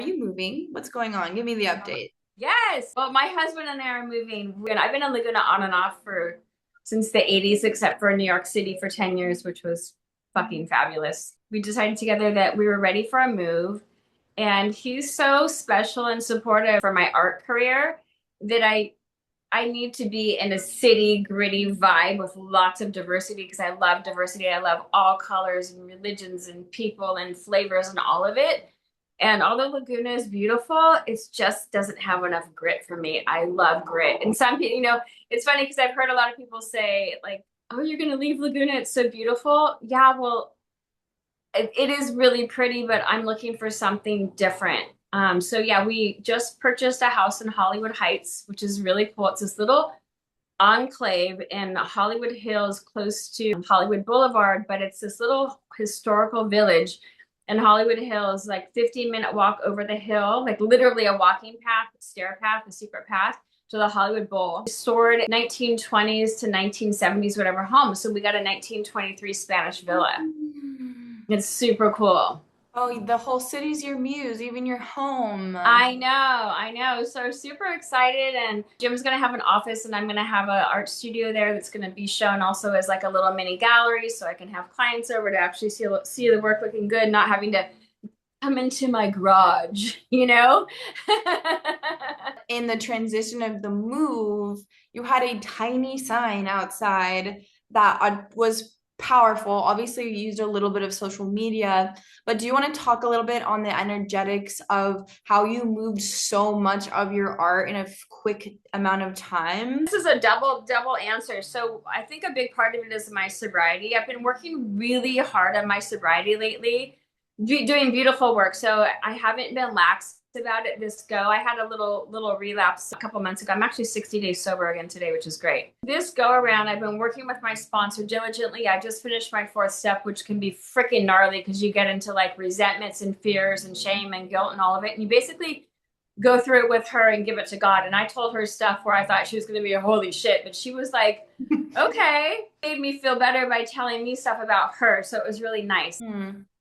Are you moving? What's going on? Give me the update. Yes. Well, my husband and I are moving. And I've been in Laguna on and off for since the 80s, except for New York City for 10 years, which was fucking fabulous. We decided together that we were ready for a move. And he's so special and supportive for my art career that I need to be in a city gritty vibe with lots of diversity because I love diversity. I love all colors and religions and people and flavors and all of it. And although Laguna is beautiful, it just doesn't have enough grit for me. I love grit. And some people, it's funny because I've heard a lot of people say, like, oh, you're going to leave Laguna. It's so beautiful. Yeah, well, it is really pretty, but I'm looking for something different. So yeah, we just purchased a house in Hollywood Heights, which is really cool. It's this little enclave in Hollywood Hills, close to Hollywood Boulevard, but it's this little historical village in Hollywood Hills, like 15-minute walk over the hill, like literally a walking path, stair path, a secret path to the Hollywood Bowl. Restored 1920s to 1970s, whatever home. So we got a 1923 Spanish villa. It's super cool. Oh, the whole city's your muse, even your home. I know. So super excited. And Jim's gonna have an office, and I'm gonna have an art studio there that's gonna be shown also as like a little mini gallery, so I can have clients over to actually see the work looking good, not having to come into my garage, you know? In the transition of the move, you had a tiny sign outside that was powerful. Obviously, you used a little bit of social media, but do you want to talk a little bit on the energetics of how you moved so much of your art in a quick amount of time? This is a double answer. So I think a big part of it is my sobriety. I've been working really hard on my sobriety lately, doing beautiful work. So I haven't been lax about it this go. I had a little relapse a couple months ago. I'm actually 60 days sober again today, which is great. This go around, I've been working with my sponsor diligently. I just finished my fourth step, which can be freaking gnarly because you get into like resentments and fears and shame and guilt and all of it. And you basically go through it with her and give it to God. And I told her stuff where I thought she was going to be a holy shit, but she was like, okay, made me feel better by telling me stuff about her. So it was really nice.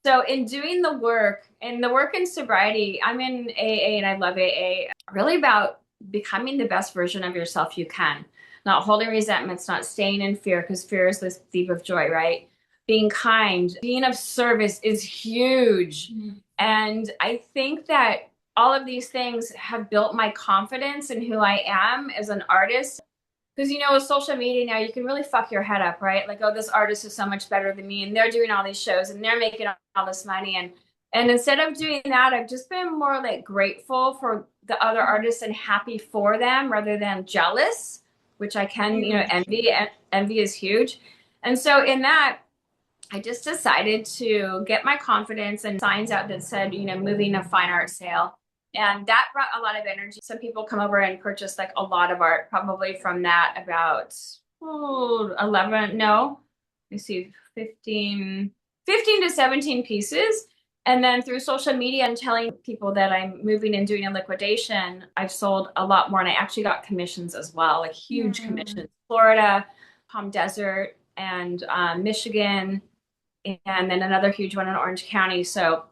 So in doing the work in sobriety, I'm in AA and I love AA, really about becoming the best version of yourself you can, not holding resentments, not staying in fear, because fear is this thief of joy, right? Being kind, being of service is huge. And I think that all of these things have built my confidence in who I am as an artist. Because with social media now, you can really fuck your head up, right? Like, oh, this artist is so much better than me, and they're doing all these shows, and they're making all this money, and instead of doing that, I've just been more like grateful for the other artists and happy for them rather than jealous, which I can, envy. Envy is huge, and so in that, I just decided to get my confidence and signs out that said, moving a fine art sale. And that brought a lot of energy. Some people come over and purchase like a lot of art, probably from that about 11, no, let me see, 15 to 17 pieces. And then through social media and telling people that I'm moving and doing a liquidation, I've sold a lot more. And I actually got commissions as well, like huge commissions. Florida, Palm Desert, and Michigan, and then another huge one in Orange County. So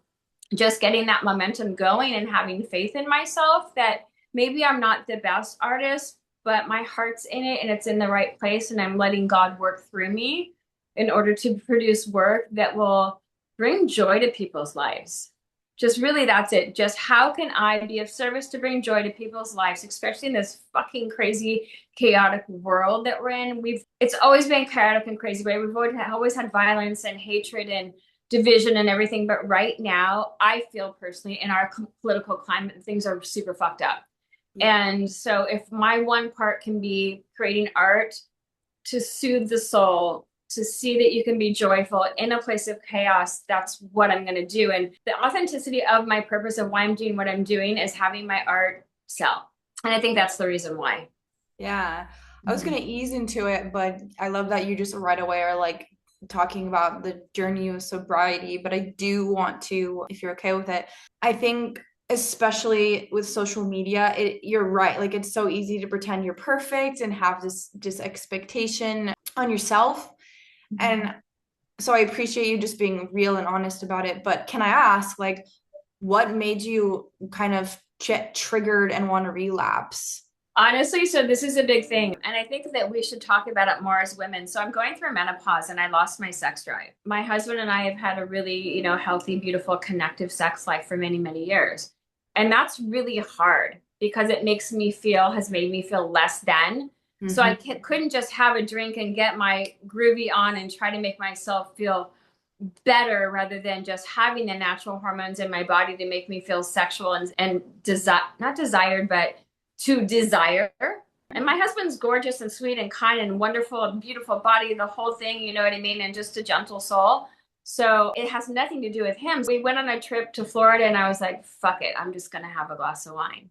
just getting that momentum going and having faith in myself that maybe I'm not the best artist, but my heart's in it and it's in the right place. And I'm letting God work through me in order to produce work that will bring joy to people's lives. Just really, that's it. Just how can I be of service to bring joy to people's lives, especially in this fucking crazy, chaotic world that we're in. It's always been chaotic and crazy, right? We've always had violence and hatred and division and everything. But right now, I feel personally in our political climate, things are super fucked up. And so if my one part can be creating art to soothe the soul, to see that you can be joyful in a place of chaos, that's what I'm going to do. And the authenticity of my purpose of why I'm doing what I'm doing is having my art sell. And I think that's the reason why. Yeah. I was going to ease into it, but I love that you just right away are like talking about the journey of sobriety. But I do want to, if you're okay with it, I think especially with social media, you're right. Like it's so easy to pretend you're perfect and have this expectation on yourself. And so I appreciate you just being real and honest about it. But can I ask, like, what made you kind of triggered and want to relapse? Honestly, so this is a big thing. And I think that we should talk about it more as women. So I'm going through menopause and I lost my sex drive. My husband and I have had a really, healthy, beautiful, connective sex life for many, many years. And that's really hard because has made me feel less than. So Hmm. couldn't just have a drink and get my groovy on and try to make myself feel better rather than just having the natural hormones in my body to make me feel sexual and not desired, but to desire. And my husband's gorgeous and sweet and kind and wonderful and beautiful body, the whole thing, you know what I mean? And just a gentle soul. So it has nothing to do with him. We went on a trip to Florida and I was like, fuck it, I'm just going to have a glass of wine.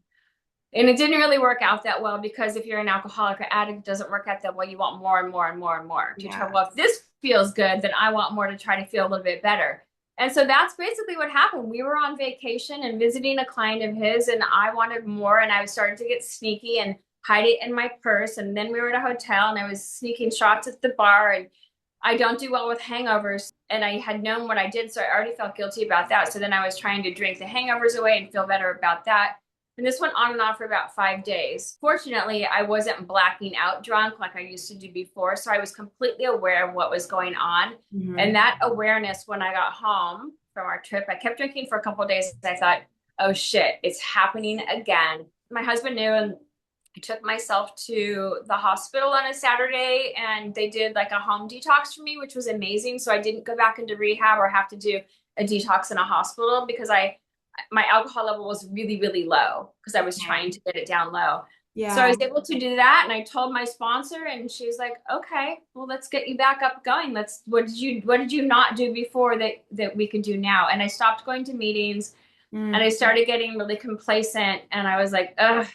And it didn't really work out that well because if you're an alcoholic or addict, it doesn't work out that well. You want more and more and more and more. You try, Yeah. well, if this feels good, then I want more to try to feel a little bit better. And so that's basically what happened. We were on vacation and visiting a client of his, and I wanted more, and I was starting to get sneaky and hide it in my purse. And then we were at a hotel, and I was sneaking shots at the bar, and I don't do well with hangovers. And I had known what I did, so I already felt guilty about that. So then I was trying to drink the hangovers away and feel better about that. And this went on and on for about 5 days. Fortunately, I wasn't blacking out drunk like I used to do before. So I was completely aware of what was going on. Hmm. And that awareness, when I got home from our trip, I kept drinking for a couple of days. I thought, oh shit, it's happening again. My husband knew, and I took myself to the hospital on a Saturday and they did like a home detox for me, which was amazing. So I didn't go back into rehab or have to do a detox in a hospital because my alcohol level was really, really low because I was trying to get it down low. So I Yeah. was able to do that. And I told my sponsor and she was like, okay, well, let's get you back up going. What did you not do before that we can do now? And I stopped going to meetings and Mm. I started getting really complacent and I was like, ugh.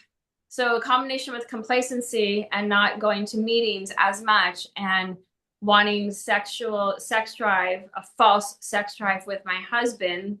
So a combination with complacency and not going to meetings as much and wanting sexual sex drive, a false sex drive with my husband,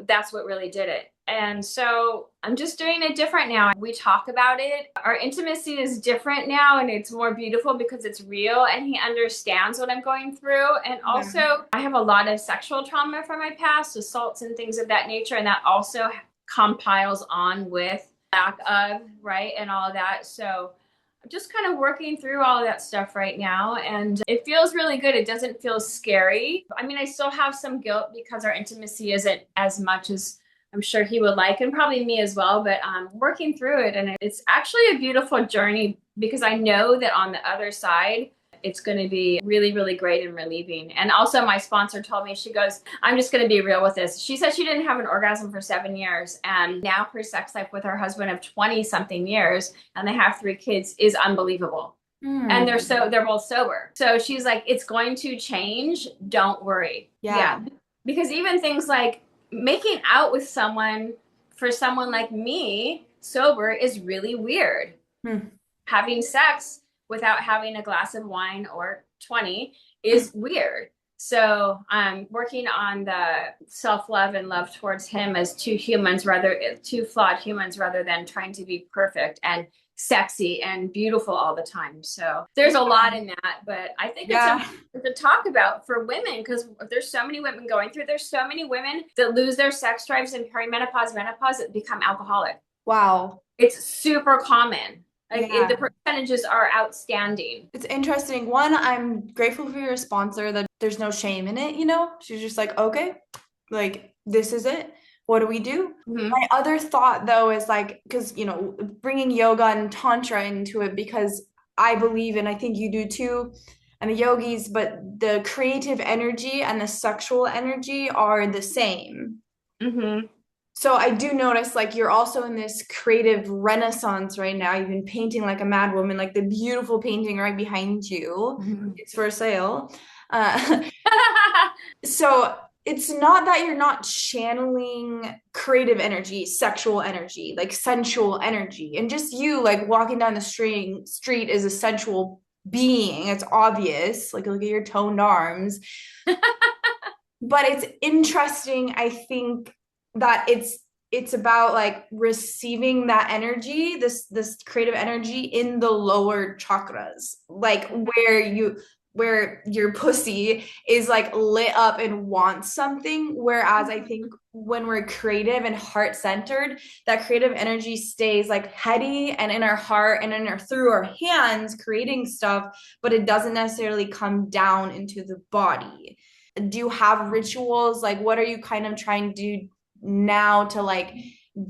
that's what really did it. And so I'm just doing it different now. We talk about it. Our intimacy is different now and it's more beautiful because it's real and he understands what I'm going through. And Yeah. also, I have a lot of sexual trauma from my past, assaults and things of that nature. And that also compiles on with lack of, right? And all of that. So I'm just kind of working through all of that stuff right now. And it feels really good. It doesn't feel scary. I mean, I still have some guilt because our intimacy isn't as much as I'm sure he would like, and probably me as well. But I'm working through it. And it's actually a beautiful journey because I know that on the other side, it's going to be really, really great and relieving. And also, my sponsor told me, she goes, I'm just going to be real with this. She said she didn't have an orgasm for 7 years. And now her sex life with her husband of 20 something years, and they have 3 kids, is unbelievable. And Mm. they're both sober. So she's like, it's going to change. Don't worry. Yeah. Yeah. Because even things like making out with someone for someone like me, sober, is really weird. Mm. Having sex without having a glass of wine or 20 is weird. So I'm working on the self-love and love towards him as two flawed humans rather than trying to be perfect and sexy and beautiful all the time. So there's a lot in that, but I think it's Yeah. important to talk about for women because there's so many women going through. There's so many women that lose their sex drives in perimenopause, menopause, that become alcoholic. Wow. It's super common. Like the Yeah. percentages are outstanding. It's interesting. One, I'm grateful for your sponsor that there's no shame in it, you know? She's just like, okay, like this is it. What do we do? Mm-hmm. My other thought though is like, because, bringing yoga and tantra into it because I believe, and I think you do too, and the yogis, but the creative energy and the sexual energy are the same. Mm-hmm. So I do notice like you're also in this creative renaissance right now. You've been painting like a mad woman, like the beautiful painting right behind you. Mm-hmm. It's for sale. Uh, so it's not that you're not channeling creative energy, sexual energy, like sensual energy. And just you like walking down the street is a sensual being. It's obvious. Like look at your toned arms. But it's interesting, I think, that it's about like receiving that energy, this creative energy in the lower chakras, like where where your pussy is like lit up and wants something. Whereas I think when we're creative and heart centered, that creative energy stays like heady and in our heart and in our through our hands creating stuff, but it doesn't necessarily come down into the body. Do you have rituals? Like, what are you kind of trying to do now to like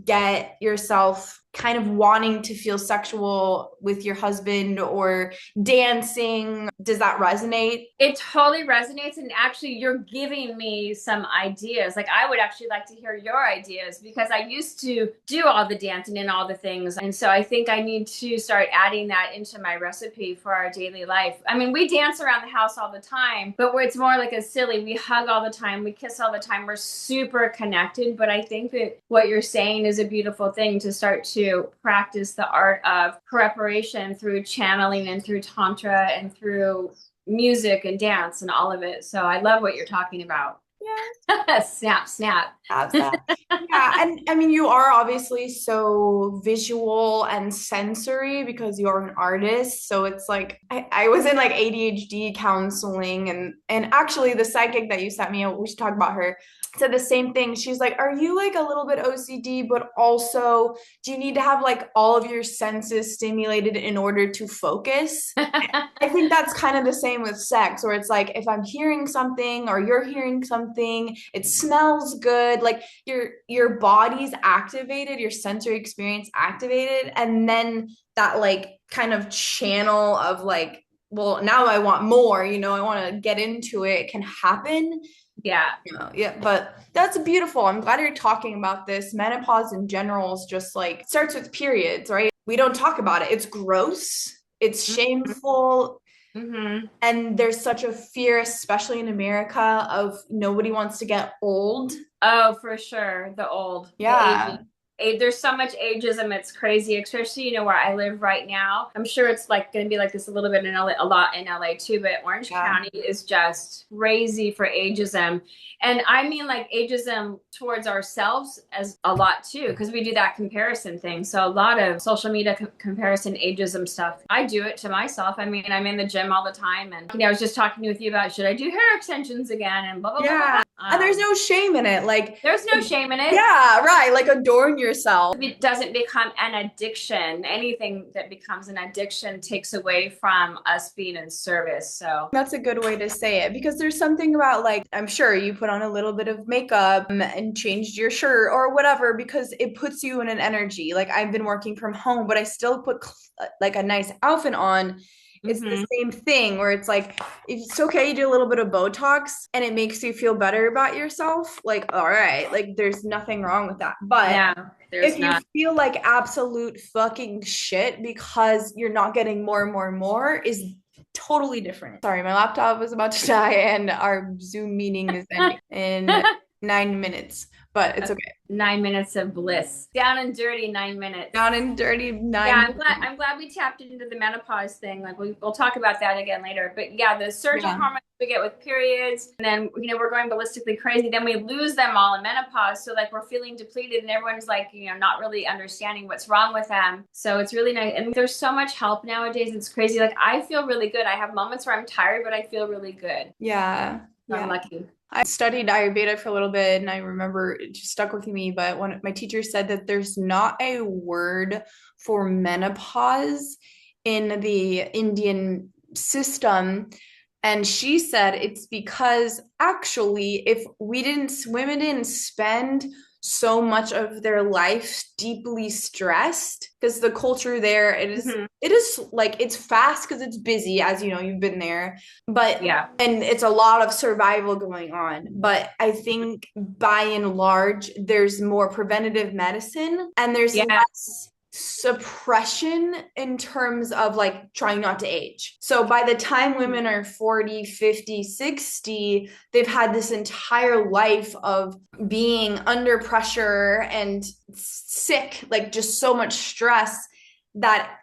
get yourself kind of wanting to feel sexual with your husband or dancing? Does that resonate? It totally resonates. And actually, you're giving me some ideas. Like, I would actually like to hear your ideas because I used to do all the dancing and all the things. And so I think I need to start adding that into my recipe for our daily life. I mean, we dance around the house all the time, but where it's more like a silly, we hug all the time, we kiss all the time, we're super connected. But I think that what you're saying is a beautiful thing to start to practice the art of preparation through channeling and through Tantra and through music and dance and all of it. So I love what you're talking about. Yeah. Snap, snap. Have that. Yeah, and I mean, you are obviously so visual and sensory because you're an artist. So it's like I was in like ADHD counseling, and actually the psychic that you sent me, we should talk about her, said the same thing. She's like, "Are you like a little bit OCD, but also do you need to have like all of your senses stimulated in order to focus?" I think that's kind of the same with sex, where it's like if I'm hearing something or you're hearing something, it smells good, like your body's activated, your sensory experience activated, and then that like kind of channel of like, well, now I want more, I want to get into it, can happen. Yeah. Yeah, but that's beautiful. I'm glad you're talking about this. Menopause in general is just like starts with periods, right? We don't talk about it. It's gross. It's shameful. Mm-hmm. And there's such a fear, especially in America, of nobody wants to get old. Oh, for sure. The old, the Yeah. aging. There's so much ageism. It's crazy, especially, where I live right now. I'm sure it's like going to be like this a little bit in LA, a lot in LA too, but Orange Yeah. County is just crazy for ageism. And I mean like ageism towards ourselves as a lot too, because we do that comparison thing. So a lot of social media comparison ageism stuff. I do it to myself. I mean, I'm in the gym all the time. And, I was just talking with you about, should I do hair extensions again? And blah, blah, blah, blah, Yeah. blah. And there's no shame in it. Like, There's no shame in it. yeah, right. Like, adorn yourself. It doesn't become an addiction. Anything that becomes an addiction takes away from us being in service. So That's a good way to say it because there's something about like, I'm sure you put on a little bit of makeup and changed your shirt or whatever because it puts you in an energy. Like, I've been working from home, but I still put like a nice outfit on. It's the same thing where it's like, it's okay, you do a little bit of Botox and it makes you feel better about yourself. Like, all right, like there's nothing wrong with that. But yeah, there's if not. you feel like absolute fucking shit because you're not getting more and more and more is totally different. Sorry, my laptop was about to die and our Zoom meeting is ending in 9 minutes, but it's okay. 9 minutes of bliss. Down and dirty 9 minutes. Down and dirty 9 Yeah, minutes. I'm glad we tapped into the menopause thing. Like we'll talk about that again later. But yeah, the surge of hormones we get with periods, and then we're going ballistically crazy. Then we lose them all in menopause. So like we're feeling depleted, and everyone's like not really understanding what's wrong with them. So it's really nice. And there's so much help nowadays. It's crazy. Like I feel really good. I have moments where I'm tired, but I feel really good. Yeah. So I'm lucky. I studied Ayurveda for a little bit and I remember it just stuck with me. But one of my teachers said that there's not a word for menopause in the Indian system. And she said it's because actually, if women didn't spend so much of their life deeply stressed, because the culture there, it is like it's fast because it's busy, as you know, you've been there, but yeah, and it's a lot of survival going on. But I think by and large, there's more preventative medicine and there's less suppression in terms of like trying not to age. So by the time women are 40, 50, 60, they've had this entire life of being under pressure and sick, like just so much stress that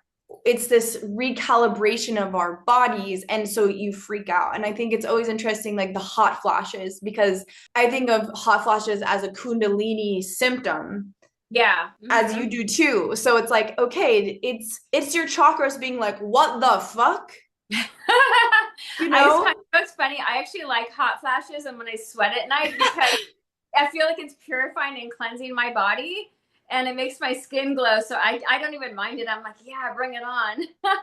it's this recalibration of our bodies, and so you freak out. And I think it's always interesting, like the hot flashes, because I think of hot flashes as a kundalini symptom. Yeah. As you do too. So it's like, okay, it's your chakras being like, what the fuck? You I know? know it's funny. I actually like hot flashes and when I sweat at night because I feel like it's purifying and cleansing my body and it makes my skin glow. So I don't even mind it. I'm like, yeah, bring it on. I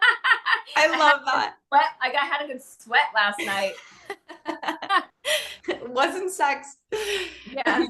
I had love a good that. sweat. Like I had a good sweat last night. It wasn't sex. Yeah.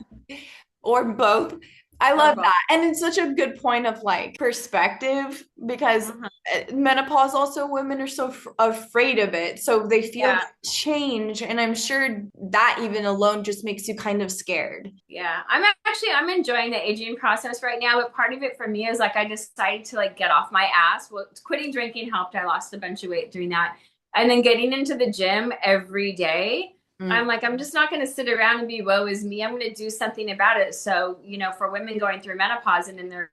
Or both. I Or love both. that. And it's such a good point of like perspective because Mhm. menopause also women are so afraid of it. So they feel Yeah. that change and I'm sure that even alone just makes you kind of scared. Yeah. I'm enjoying the aging process right now, but part of it for me is like I decided to like get off my ass. Well, quitting drinking helped. I lost a bunch of weight doing that. And then getting into the gym every day. I'm Mm. like, I'm just not going to sit around and be woe is me. I'm going to do something about it. So, for women going through menopause and in their,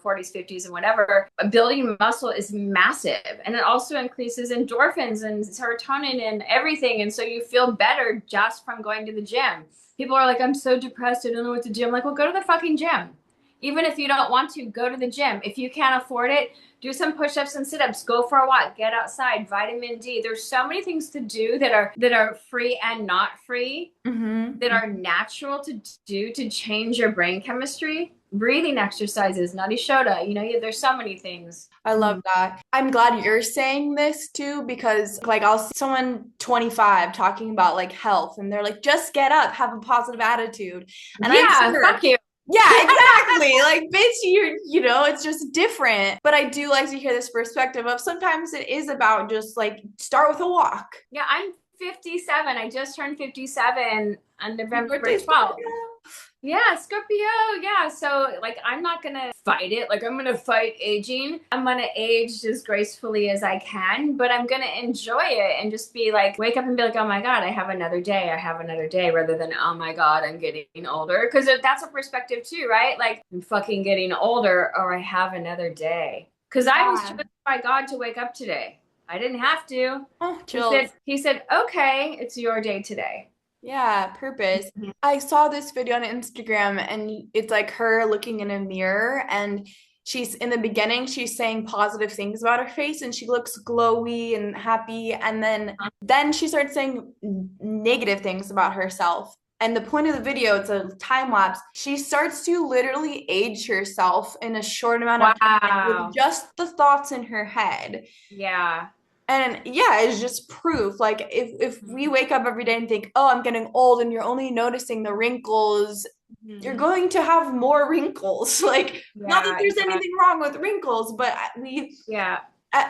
40s, 50s, and whatever, building muscle is massive. And it also increases endorphins and serotonin and everything. And so you feel better just from going to the gym. People are like, I'm so depressed. I don't know what to do. I'm like, well, go to the fucking gym. Even if you don't want to, go to the gym. If you can't afford it, do some push-ups and sit-ups, go for a walk, get outside, vitamin D. There's so many things to do that are free and not free, that Mm-hmm. are natural to do to change your brain chemistry. Breathing exercises, nadi shoda, there's so many things. I love that. I'm glad you're saying this too because like I'll see someone 25 talking about like health and they're like just get up, have a positive attitude. And I'm Yeah, sure fuck you. yeah, exactly. Like, bitch, it's just different. But I do like to hear this perspective of sometimes it is about just like start with a walk. Yeah, I'm 57. I just turned 57 on Happy birthday, November 12th. Scorpio. Yeah, Scorpio. Yeah. So, like, I'm not going to fight it. Like, I'm going to fight aging. I'm going to age as gracefully as I can, but I'm going to enjoy it and just be like, wake up and be like, oh my God, I have another day. I have another day rather than, oh my God, I'm getting older. Because that's a perspective too, right? Like, I'm fucking getting older or I have another day. Because I was Yeah. chosen by God to wake up today. I didn't have to. Oh, He chills. said, he said, okay, it's your day today. Yeah, purpose. I saw this video on Instagram and it's like her looking in a mirror and she's in the beginning, she's saying positive things about her face and she looks glowy and happy. And then she starts saying negative things about herself. And the point of the video, it's a time lapse. She starts to literally age herself in a short amount of time with Wow. just the thoughts in her head. Yeah. And yeah, it's just proof. Like if we Mhm. wake up every day and think, "Oh, I'm getting old," and you're only noticing the wrinkles, you're Mhm. going to have more wrinkles. Like not that Yeah, there's yeah, anything wrong with wrinkles, but we yeah.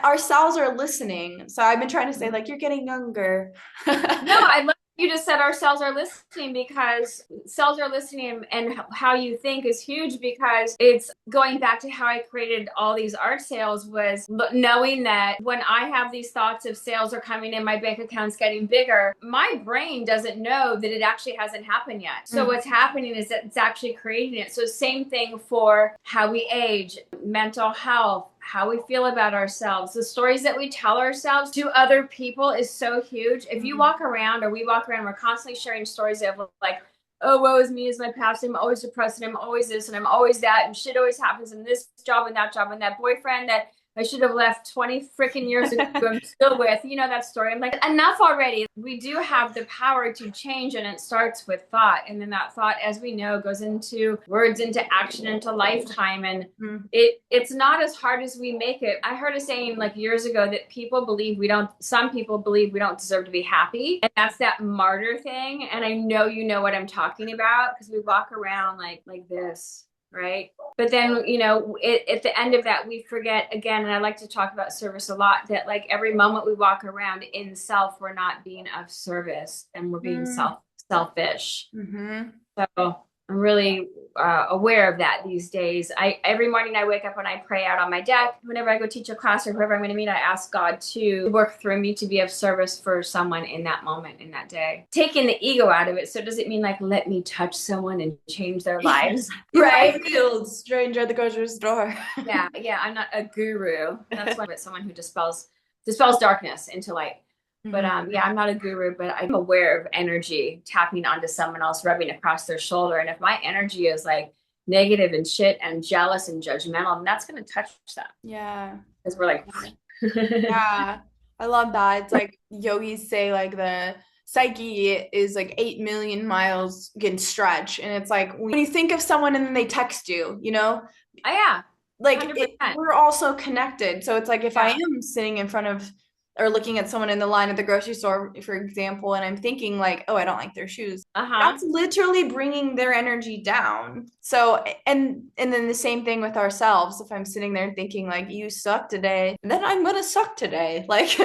our cells are listening. So I've been trying to say like you're getting younger. No, I love you just said our cells are listening because cells are listening and how you think is huge because it's going back to how I created all these art sales was knowing that when I have these thoughts of sales are coming in, my bank account's getting bigger, my brain doesn't know that it actually hasn't happened yet. So Mm. what's happening is that it's actually creating it. So same thing for how we age, mental health, how we feel about ourselves, the stories that we tell ourselves to other people is so huge. If you walk around or we walk around, we're constantly sharing stories of like, oh, woe is me, is my past. I'm always depressed and I'm always this and I'm always that and shit always happens in this job and that boyfriend that I should have left 20 freaking years ago. I'm still with, that story. I'm like, enough already. We do have the power to change, and it starts with thought. And then that thought, as we know, goes into words, into action, into lifetime. And Mm. it's not as hard as we make it. I heard a saying like years ago that some people believe we don't deserve to be happy. And that's that martyr thing. And I know you know what I'm talking about because we walk around like this, right? But then, at the end of that, we forget again, and I like to talk about service a lot, that like every moment we walk around in self, we're not being of service and we're being Mm. selfish. Mm-hmm. So I'm really aware of that these days. Every morning I wake up and I pray out on my deck. Whenever I go teach a class or whoever I'm going to meet, I ask God to work through me to be of service for someone in that moment, in that day. Taking the ego out of it. So does it mean like let me touch someone and change their lives? Be my Right? shield, stranger at the grocery store. Yeah, yeah. I'm not a guru. That's why, but someone who dispels darkness into light. But Mhm. yeah, I'm not a guru, but I'm aware of energy tapping onto someone else, rubbing across their shoulder. And if my energy is like negative and shit and jealous and judgmental, then that's going to touch them Yeah. because we're like, Yeah. I love that. It's like yogis say, like the psyche is like 8 million miles can stretch. And it's like when you think of someone and then they text you, Oh yeah, like it, 100%. we're also connected. So it's like if I Yeah. am sitting in front of or looking at someone in the line at the grocery store, for example, and I'm thinking like, oh, I don't like their shoes. Uh-huh. That's literally bringing their energy down. So, and then the same thing with ourselves. If I'm sitting there thinking like you suck today, then I'm gonna suck today. Like,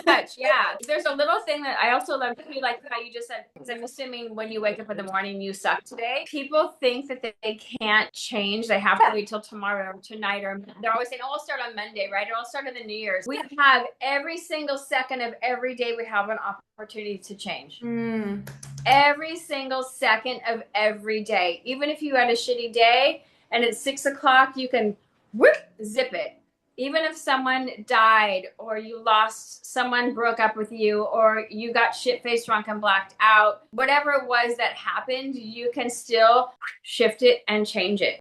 Much, yeah. There's a little thing that I also love too, like how you just said, because I'm assuming when you wake up in the morning, you suck today. People think that they can't change. They have to wait till tomorrow or tonight, or they're always saying, oh, I'll start on Monday, right? Or I'll start on the New Year's. We have every single second of every day, we have an opportunity to change. mm, Every single second of every day. Even if you had a shitty day and it's 6 o'clock, you can whoop, zip it. Even if someone died or you lost, someone broke up with you, or you got shit faced drunk and blacked out, whatever it was that happened, you can still shift it and change it.